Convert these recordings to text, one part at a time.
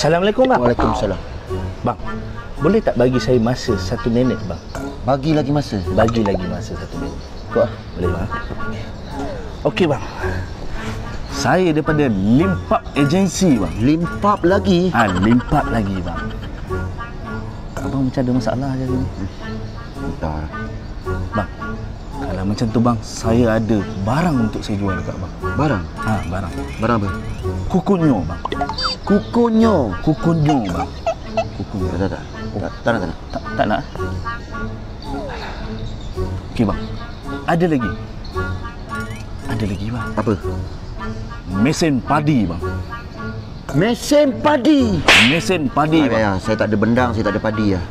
Assalamualaikum bang. Waalaikumsalam. Bang, boleh tak bagi saya masa 1 minit bang? Bagi lagi masa? Bagi lagi masa 1 minit. Kau boleh bang? Okey bang. Saya daripada Limpap Agency bang. Limpap lagi? Limpap lagi bang. Abang macam ada masalah je ni. Tak. Bang, kalau macam tu bang, saya ada barang untuk saya jual dekat bang. Barang? Barang. Barang apa? Kukunyo bang. Kukunyo? Kukunyo bang. Kukunyo. Tak. Tak nak. Tak nak. Okey bang. Ada lagi bang. Apa? Mesin padi bang. Mesin padi? Mesin padi bang. Ya, saya tak ada bendang, saya tak ada padi lah.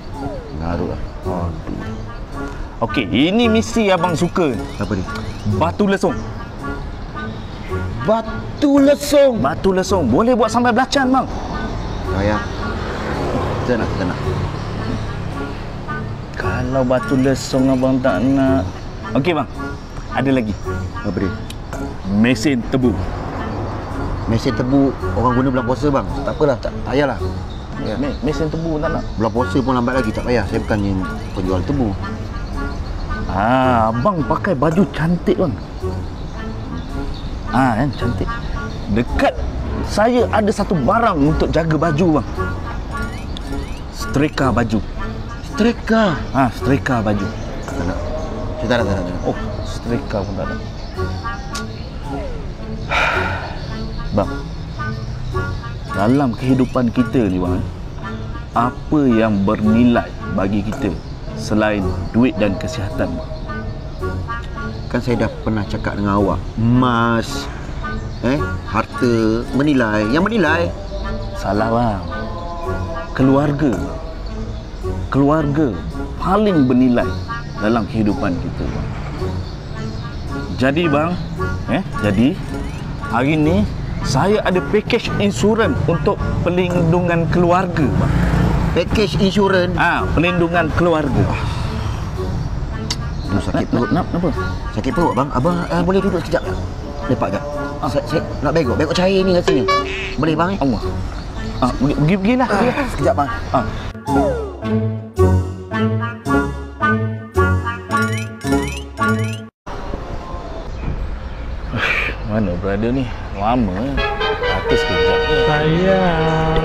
Ngaruh lah. Okey, ini mesti abang suka. Apa ni? Batu lesung. Batu lesung? Batu lesung. Boleh buat sambal belacan bang. Ya. Kita nak. Kalau batu lesung abang tak nak. Okey bang. Ada lagi. Apa dia? Mesin tebu. Mesin tebu orang guna bulan puasa bang. Tak apalah, tak payahlah. Ya. Mesin tebu tak nak. Bulan puasa pun lambat lagi, tak payah. Saya bukannya penjual tebu. Abang pakai baju cantik bang. Kan cantik. Dekat saya ada satu barang untuk jaga baju bang. Setrika baju. Setrika? Setrika baju. Tak nak. Saya tak nak. Oh, setrika pun tak nak. Bang, dalam kehidupan kita ni bang, apa yang bernilai bagi kita selain duit dan kesihatan? Kan saya dah pernah cakap dengan awak, emas, harta menilai. Yang menilai salah bang. Keluarga paling bernilai dalam kehidupan kita bang. Jadi bang, jadi hari ni saya ada package insurans untuk perlindungan keluarga bang. Package insurans? Perlindungan keluarga. Sakit perut. Kenapa? Sakit perut bang. Abang boleh duduk sekejap tak? Lepak tak? Saya nak begok cair ni rasanya. Boleh bang? Allah. Pergilah. Sekejap bang. Mana brother ni? Lama. Kata sekejap. Sayang.